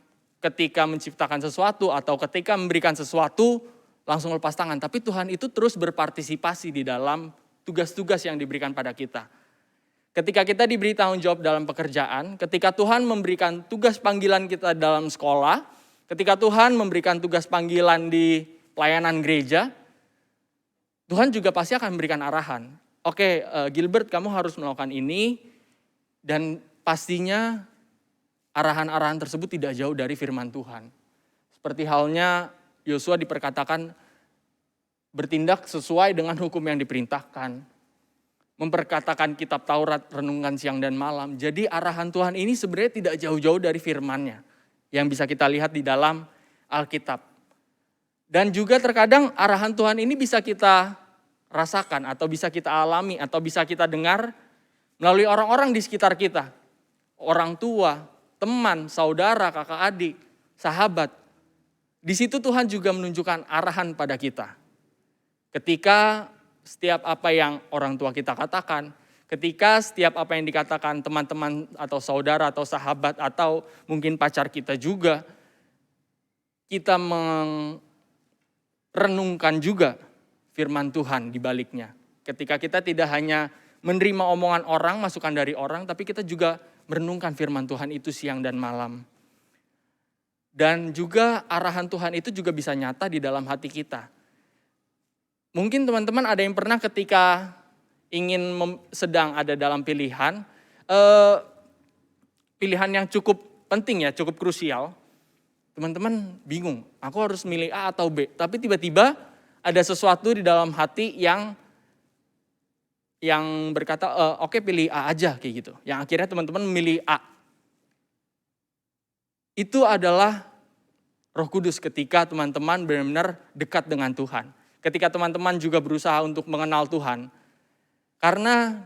ketika menciptakan sesuatu atau ketika memberikan sesuatu langsung lepas tangan. Tapi Tuhan itu terus berpartisipasi di dalam tugas-tugas yang diberikan pada kita. Ketika kita diberi tanggung jawab dalam pekerjaan, ketika Tuhan memberikan tugas panggilan kita dalam sekolah, ketika Tuhan memberikan tugas panggilan di pelayanan gereja, Tuhan juga pasti akan memberikan arahan. Oke, Gilbert, kamu harus melakukan ini, dan pastinya arahan-arahan tersebut tidak jauh dari firman Tuhan. Seperti halnya Yosua diperkatakan bertindak sesuai dengan hukum yang diperintahkan. Memperkatakan kitab Taurat, renungan siang dan malam. Jadi arahan Tuhan ini sebenarnya tidak jauh-jauh dari firman-Nya yang bisa kita lihat di dalam Alkitab. Dan juga terkadang arahan Tuhan ini bisa kita rasakan atau bisa kita alami atau bisa kita dengar melalui orang-orang di sekitar kita. Orang tua, teman, saudara, kakak adik, sahabat. Di situ Tuhan juga menunjukkan arahan pada kita. Ketika setiap apa yang orang tua kita katakan, ketika setiap apa yang dikatakan teman-teman atau saudara atau sahabat atau mungkin pacar kita juga, kita merenungkan juga firman Tuhan di baliknya. Ketika kita tidak hanya menerima omongan orang, masukan dari orang, tapi kita juga merenungkan firman Tuhan itu siang dan malam. Dan juga arahan Tuhan itu juga bisa nyata di dalam hati kita. Mungkin teman-teman ada yang pernah ketika ingin sedang ada dalam pilihan yang cukup penting ya, cukup krusial. Teman-teman bingung, aku harus milih A atau B. Tapi tiba-tiba ada sesuatu di dalam hati yang berkata, oke, pilih A aja kayak gitu. Yang akhirnya teman-teman memilih A. Itu adalah Roh Kudus ketika teman-teman benar-benar dekat dengan Tuhan. Ketika teman-teman juga berusaha untuk mengenal Tuhan. Karena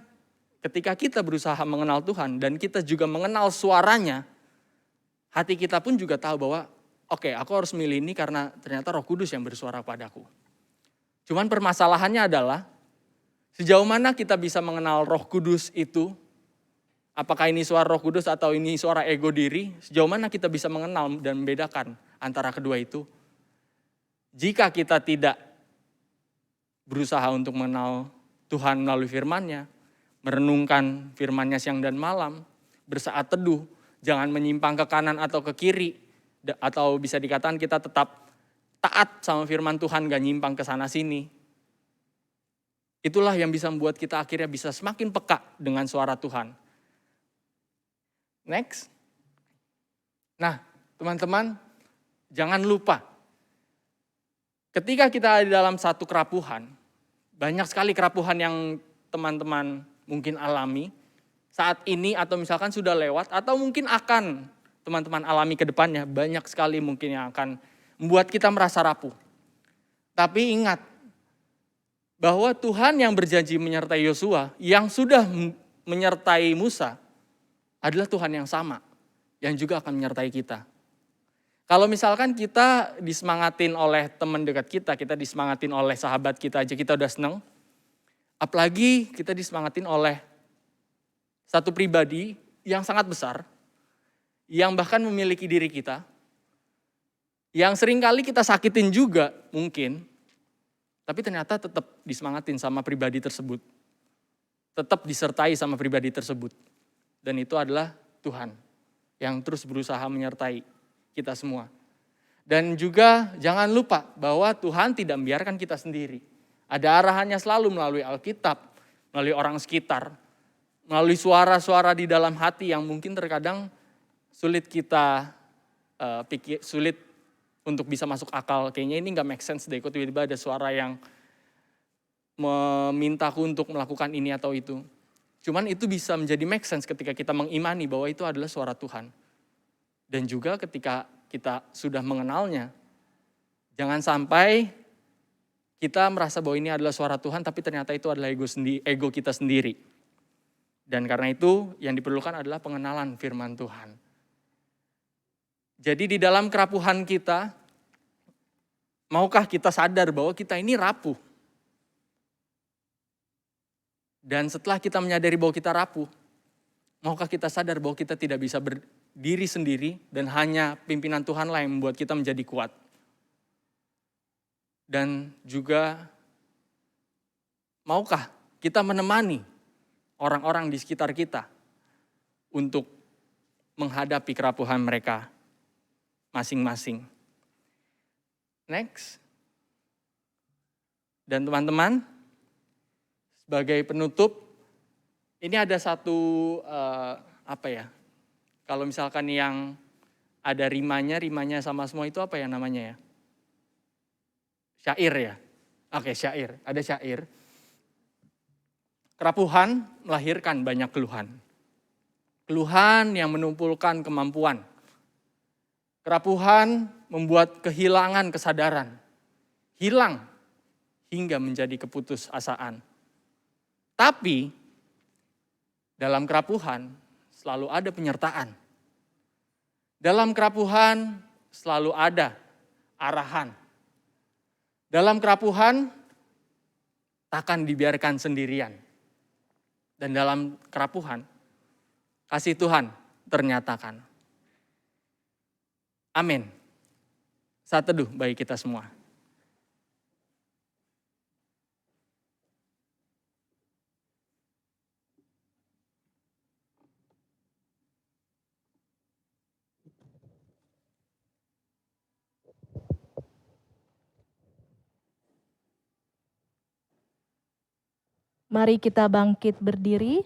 ketika kita berusaha mengenal Tuhan dan kita juga mengenal suaranya, hati kita pun juga tahu bahwa oke, aku harus milih ini karena ternyata Roh Kudus yang bersuara padaku. Cuman permasalahannya adalah sejauh mana kita bisa mengenal Roh Kudus itu, apakah ini suara Roh Kudus atau ini suara ego diri, sejauh mana kita bisa mengenal dan membedakan antara kedua itu. Jika kita tidak berusaha untuk mengenal Tuhan melalui firman-Nya, merenungkan firman-Nya siang dan malam, bersaat teduh, jangan menyimpang ke kanan atau ke kiri, atau bisa dikatakan kita tetap taat sama firman Tuhan, gak nyimpang ke sana sini. Itulah yang bisa membuat kita akhirnya bisa semakin peka dengan suara Tuhan. Next. Nah, teman-teman, jangan lupa, ketika kita ada di dalam satu kerapuhan, banyak sekali kerapuhan yang teman-teman mungkin alami saat ini atau misalkan sudah lewat atau mungkin akan teman-teman alami ke depannya. Banyak sekali mungkin yang akan membuat kita merasa rapuh. Tapi ingat bahwa Tuhan yang berjanji menyertai Yosua, yang sudah menyertai Musa, adalah Tuhan yang sama, yang juga akan menyertai kita. Kalau misalkan kita disemangatin oleh teman dekat kita disemangatin oleh sahabat kita aja kita udah seneng. Apalagi kita disemangatin oleh satu pribadi yang sangat besar, yang bahkan memiliki diri kita, yang seringkali kita sakitin juga mungkin, tapi ternyata tetap disemangatin sama pribadi tersebut. Tetap disertai sama pribadi tersebut. Dan itu adalah Tuhan yang terus berusaha menyertai kita semua. Dan juga jangan lupa bahwa Tuhan tidak membiarkan kita sendiri. Ada arahannya selalu melalui Alkitab, melalui orang sekitar, melalui suara-suara di dalam hati yang mungkin terkadang sulit kita sulit untuk bisa masuk akal. Kayaknya ini nggak make sense deh, kok tiba-tiba ada suara yang memintaku untuk melakukan ini atau itu. Cuman itu bisa menjadi make sense ketika kita mengimani bahwa itu adalah suara Tuhan. Dan juga ketika kita sudah mengenalnya, jangan sampai kita merasa bahwa ini adalah suara Tuhan, tapi ternyata itu adalah ego kita sendiri. Dan karena itu yang diperlukan adalah pengenalan firman Tuhan. Jadi di dalam kerapuhan kita, maukah kita sadar bahwa kita ini rapuh? Dan setelah kita menyadari bahwa kita rapuh, maukah kita sadar bahwa kita tidak bisa berdiri sendiri dan hanya pimpinan Tuhanlah yang membuat kita menjadi kuat. Dan juga maukah kita menemani orang-orang di sekitar kita untuk menghadapi kerapuhan mereka masing-masing. Next. Dan teman-teman, sebagai penutup, ini ada satu kalau misalkan yang ada rimanya sama semua itu apa ya namanya ya? Syair ya? Oke, syair. Ada syair. Kerapuhan melahirkan banyak keluhan. Keluhan yang menumpulkan kemampuan. Kerapuhan membuat kehilangan kesadaran. Hilang hingga menjadi keputusasaan. Tapi dalam kerapuhan selalu ada penyertaan. Dalam kerapuhan selalu ada arahan. Dalam kerapuhan takkan dibiarkan sendirian. Dan dalam kerapuhan kasih Tuhan ternyatakan. Amin. Saat teduh bagi kita semua. Mari kita bangkit berdiri.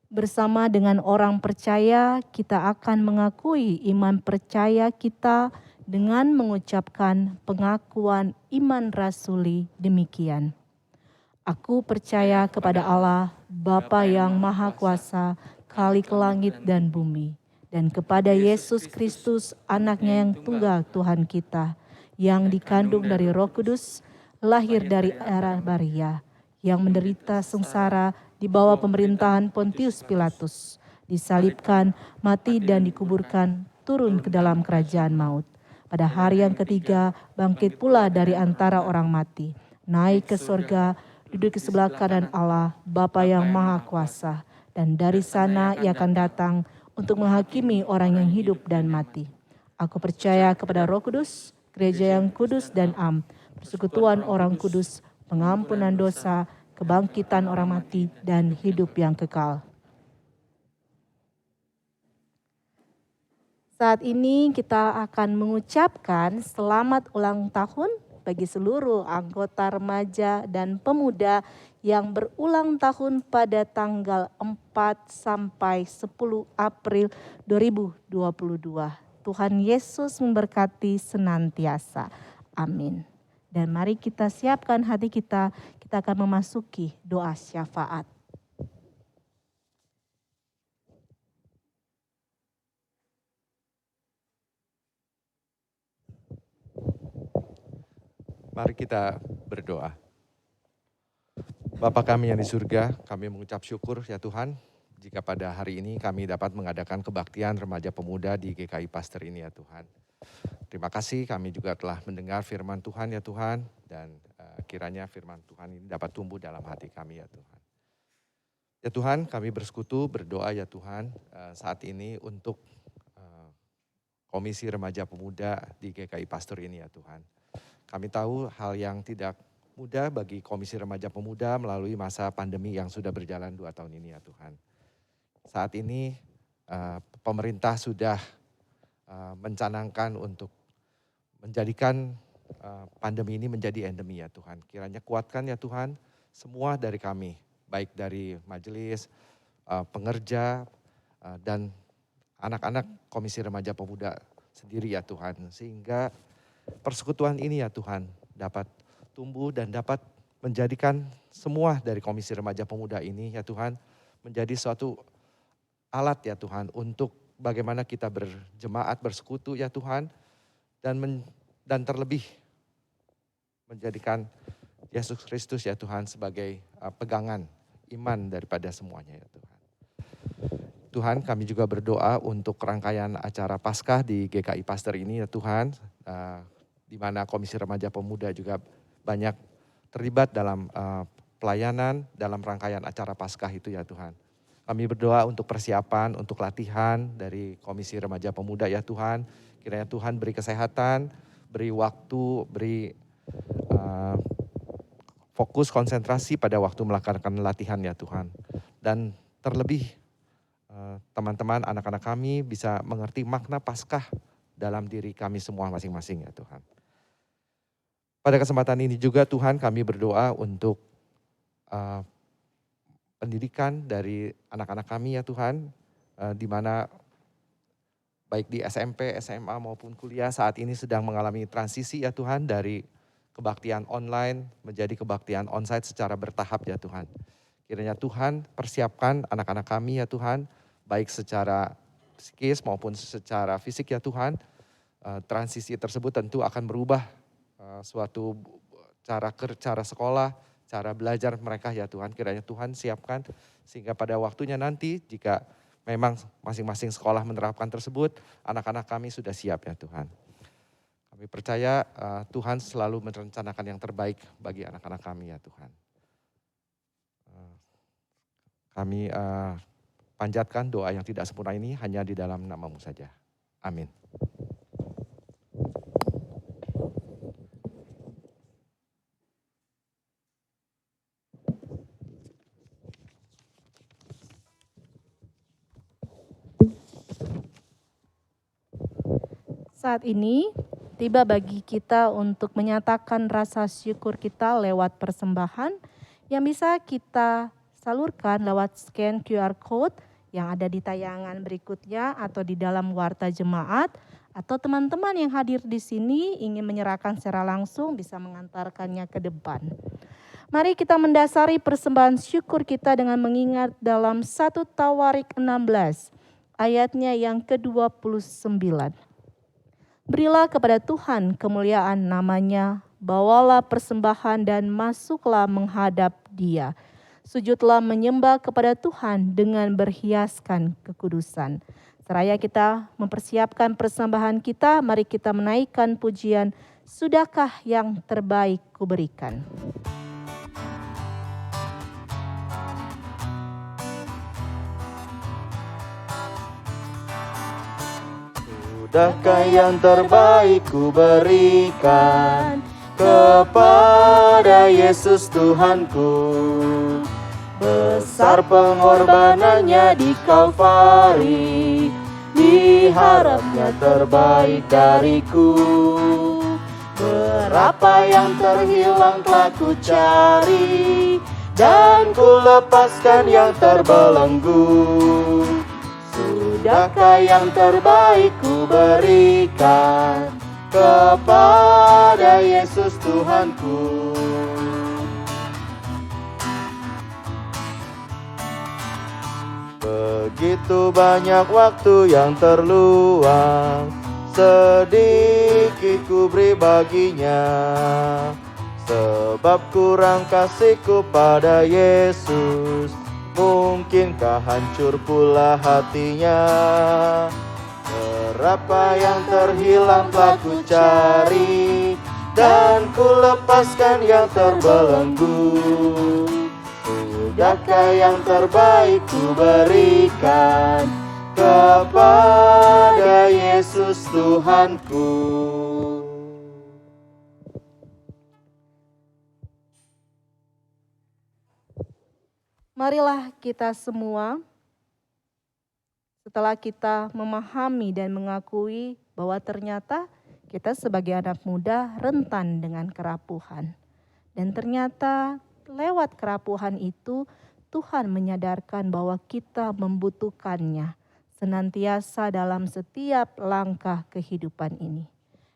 Bersama dengan orang percaya, kita akan mengakui iman percaya kita dengan mengucapkan pengakuan iman rasuli demikian. Aku percaya kepada Allah, Bapa yang Maha Kuasa, Khalik langit dan bumi, dan kepada Yesus Kristus, anaknya yang tunggal Tuhan kita, yang dikandung dari Roh Kudus, lahir dari darah Maria, yang menderita sengsara di bawah pemerintahan Pontius Pilatus, disalibkan, mati dan dikuburkan, turun ke dalam kerajaan maut. Pada hari yang ketiga, bangkit pula dari antara orang mati, naik ke surga, duduk di sebelah kanan Allah, Bapa yang Maha Kuasa, dan dari sana Ia akan datang untuk menghakimi orang yang hidup dan mati. Aku percaya kepada Roh Kudus, gereja yang kudus dan am, persekutuan orang kudus, pengampunan dosa, kebangkitan orang mati, dan hidup yang kekal. Saat ini kita akan mengucapkan selamat ulang tahun bagi seluruh anggota remaja dan pemuda yang berulang tahun pada tanggal 4 sampai 10 April 2022. Tuhan Yesus memberkati senantiasa. Amin. Dan mari kita siapkan hati kita akan memasuki doa syafaat. Mari kita berdoa. Bapa kami yang di surga, kami mengucap syukur ya Tuhan, jika pada hari ini kami dapat mengadakan kebaktian remaja pemuda di GKI Pasteur ini ya Tuhan. Terima kasih kami juga telah mendengar firman Tuhan ya Tuhan, dan kiranya firman Tuhan ini dapat tumbuh dalam hati kami ya Tuhan. Ya Tuhan, kami bersekutu berdoa ya Tuhan saat ini untuk Komisi Remaja Pemuda di GKI Pasteur ini ya Tuhan. Kami tahu hal yang tidak mudah bagi Komisi Remaja Pemuda melalui masa pandemi yang sudah berjalan 2 tahun ini ya Tuhan. saat ini pemerintah sudah mencanangkan untuk menjadikan pandemi ini menjadi endemi ya Tuhan. Kiranya kuatkan ya Tuhan semua dari kami, baik dari majelis, pengerja, dan anak-anak Komisi Remaja Pemuda sendiri ya Tuhan. Sehingga persekutuan ini ya Tuhan dapat tumbuh dan dapat menjadikan semua dari Komisi Remaja Pemuda ini ya Tuhan menjadi suatu alat ya Tuhan untuk bagaimana kita berjemaat, bersekutu ya Tuhan, dan terlebih menjadikan Yesus Kristus ya Tuhan sebagai pegangan iman daripada semuanya ya Tuhan. Tuhan, kami juga berdoa untuk rangkaian acara Paskah di GKI Pasteur ini ya Tuhan, di mana Komisi Remaja Pemuda juga banyak terlibat dalam pelayanan dalam rangkaian acara Paskah itu ya Tuhan. Kami berdoa untuk persiapan, untuk latihan dari Komisi Remaja Pemuda ya Tuhan. Kiranya Tuhan beri kesehatan, beri waktu, beri fokus konsentrasi pada waktu melakukan latihan ya Tuhan. Dan terlebih teman-teman, anak-anak kami bisa mengerti makna Paskah dalam diri kami semua masing-masing ya Tuhan. Pada kesempatan ini juga Tuhan kami berdoa untuk pendidikan dari anak-anak kami ya Tuhan, di mana baik di SMP, SMA maupun kuliah saat ini sedang mengalami transisi ya Tuhan dari kebaktian online menjadi kebaktian onsite secara bertahap ya Tuhan. Kiranya Tuhan persiapkan anak-anak kami ya Tuhan, baik secara psikis maupun secara fisik ya Tuhan. Transisi tersebut tentu akan berubah suatu cara sekolah, cara belajar mereka ya Tuhan. Kiranya Tuhan siapkan sehingga pada waktunya nanti jika memang masing-masing sekolah menerapkan tersebut, anak-anak kami sudah siap ya Tuhan. Kami percaya Tuhan selalu merencanakan yang terbaik bagi anak-anak kami ya Tuhan. Kami panjatkan doa yang tidak sempurna ini hanya di dalam nama-Mu saja. Amin. Saat ini tiba bagi kita untuk menyatakan rasa syukur kita lewat persembahan yang bisa kita salurkan lewat scan QR Code yang ada di tayangan berikutnya atau di dalam warta jemaat, atau teman-teman yang hadir di sini ingin menyerahkan secara langsung bisa mengantarkannya ke depan. Mari kita mendasari persembahan syukur kita dengan mengingat dalam 1 Tawarik 16 ayatnya yang ke-29. Berilah kepada Tuhan kemuliaan namanya, bawalah persembahan dan masuklah menghadap Dia. Sujudlah menyembah kepada Tuhan dengan berhiaskan kekudusan. Seraya kita mempersiapkan persembahan kita, mari kita menaikkan pujian, sudahkah yang terbaik kuberikan. Sudahkah yang terbaik ku berikan kepada Yesus Tuhanku. Besar pengorbanannya di Kalvari, diharapnya terbaik dariku. Berapa yang terhilang telah ku cari, dan ku lepaskan yang terbelenggu. Sudahkah yang terbaik ku berikan kepada Yesus Tuhanku. Begitu banyak waktu yang terluang, sedikit ku beri baginya. Sebab kurang kasihku pada Yesus, mungkinkah hancur pula hatinya. Berapa yang terhilang telah ku cari, dan ku lepaskan yang terbelenggu. Sudahkah yang terbaik ku berikan kepada Yesus Tuhanku. Marilah kita semua setelah kita memahami dan mengakui bahwa ternyata kita sebagai anak muda rentan dengan kerapuhan. Dan ternyata lewat kerapuhan itu Tuhan menyadarkan bahwa kita membutuhkannya senantiasa dalam setiap langkah kehidupan ini.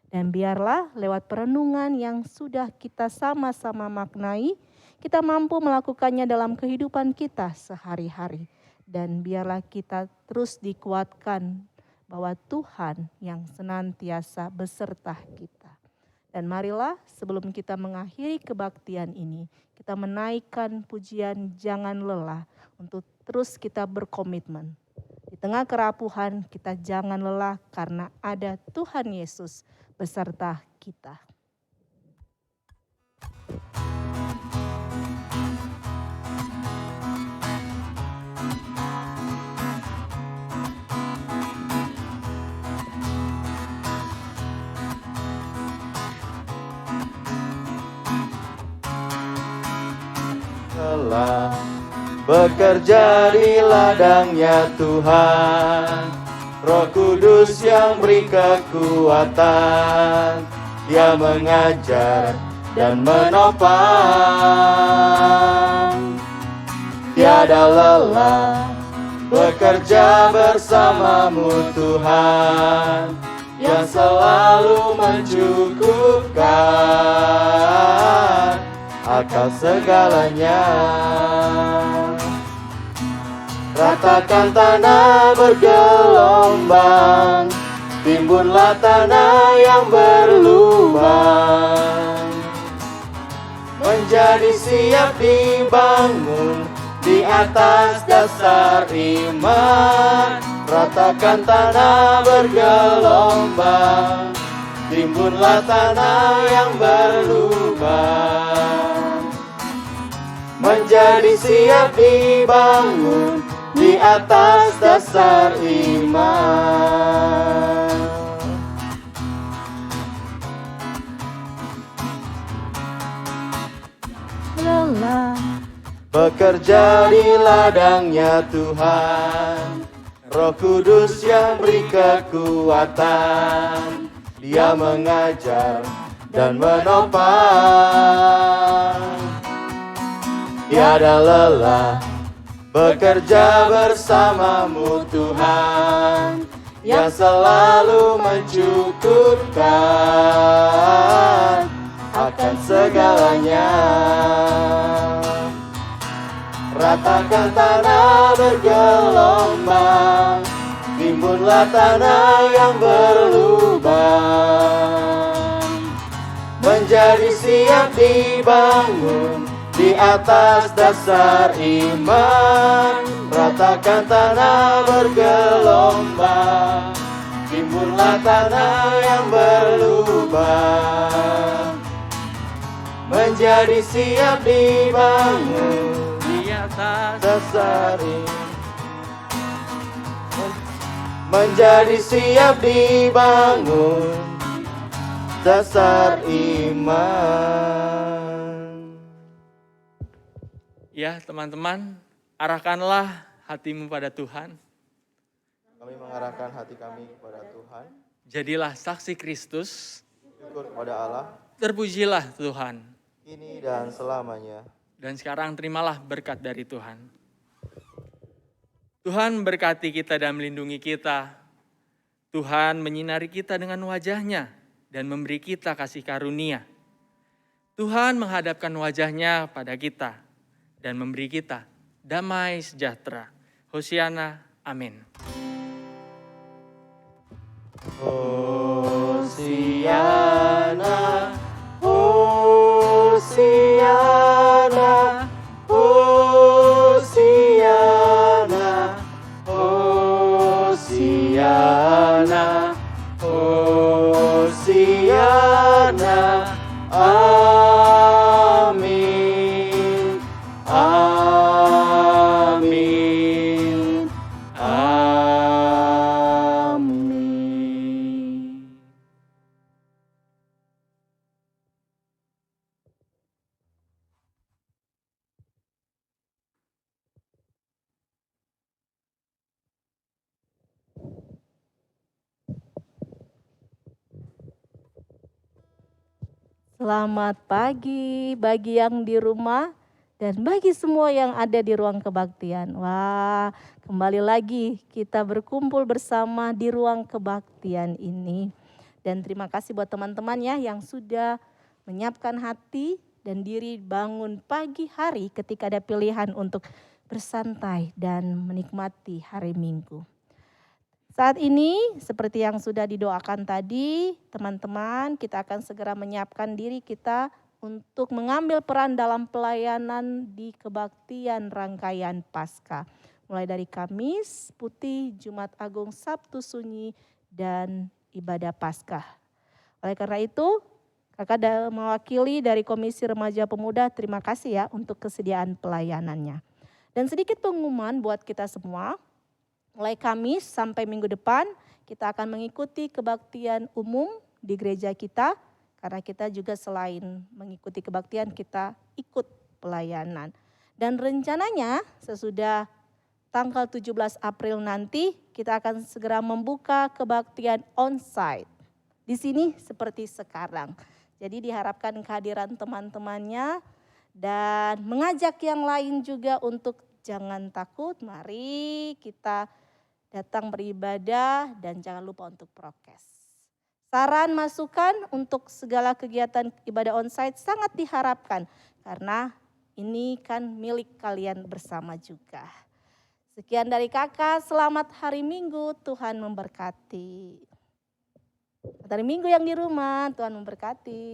Dan biarlah lewat perenungan yang sudah kita sama-sama maknai, kita mampu melakukannya dalam kehidupan kita sehari-hari. Dan biarlah kita terus dikuatkan bahwa Tuhan yang senantiasa beserta kita. Dan marilah sebelum kita mengakhiri kebaktian ini, kita menaikkan pujian jangan lelah untuk terus kita berkomitmen. Di tengah kerapuhan kita jangan lelah karena ada Tuhan Yesus beserta kita. Telah bekerja di ladangnya Tuhan, Roh Kudus yang beri kekuatan, Dia mengajar dan menopang. Tiada lelah bekerja bersamamu Tuhan, yang selalu mencukupkan akan segalanya. Ratakan tanah bergelombang, timbunlah tanah yang berlubang, menjadi siap dibangun di atas dasar iman. Ratakan tanah bergelombang, timbunlah tanah yang berlubang, menjadi siap dibangun di atas dasar iman. Lelah Bekerja di ladangnya Tuhan, Roh Kudus yang beri kekuatan, Dia mengajar dan menopang. Tiada lelah bekerja bersamamu Tuhan, yang selalu mencukupkan akan segalanya. Ratakan tanah bergelombang, timbunlah tanah yang berlubang, menjadi siap dibangun di atas dasar iman. Ratakan tanah bergelombang, timbunlah tanah yang berlubang, menjadi siap dibangun Di atas dasar iman. Menjadi siap dibangun dasar iman. Ya teman-teman, arahkanlah hatimu pada Tuhan. Kami mengarahkan hati kami kepada Tuhan. Jadilah saksi Kristus. Syukur kepada Allah, Terpujilah Tuhan. kini dan selamanya. Dan sekarang terimalah berkat dari Tuhan. Tuhan berkati kita dan melindungi kita. Tuhan menyinari kita dengan wajah-Nya dan memberi kita kasih karunia. Tuhan menghadapkan wajah-Nya pada kita dan memberi kita damai sejahtera. Hosiana, amin. Hosiana, Hosiana, Hosiana, Hosiana, Hosiana, amin, amin, amin. Selamat pagi bagi yang di rumah dan bagi semua yang ada di ruang kebaktian. Wah, kembali lagi kita berkumpul bersama di ruang kebaktian ini. Dan terima kasih buat teman-teman ya yang sudah menyiapkan hati dan diri bangun pagi hari ketika ada pilihan untuk bersantai dan menikmati hari Minggu. Saat ini seperti yang sudah didoakan tadi, teman-teman, kita akan segera menyiapkan diri kita untuk mengambil peran dalam pelayanan di kebaktian rangkaian Paskah. Mulai dari Kamis Putih, Jumat Agung, Sabtu Sunyi, dan ibadah Paskah. Oleh karena itu, Kakak mewakili dari Komisi Remaja Pemuda, terima kasih ya untuk kesediaan pelayanannya. Dan sedikit pengumuman buat kita semua. Mulai Kamis sampai minggu depan kita akan mengikuti kebaktian umum di gereja kita. Karena kita juga selain mengikuti kebaktian kita ikut pelayanan. Dan rencananya sesudah tanggal 17 April nanti kita akan segera membuka kebaktian onsite. Di sini seperti sekarang. Jadi diharapkan kehadiran teman-temannya dan mengajak yang lain juga untuk jangan takut, mari kita datang beribadah dan jangan lupa untuk prokes. Saran masukan untuk segala kegiatan ibadah onsite sangat diharapkan karena ini kan milik kalian bersama juga. Sekian dari kakak, selamat hari Minggu, Tuhan memberkati. Hari Minggu yang di rumah, Tuhan memberkati.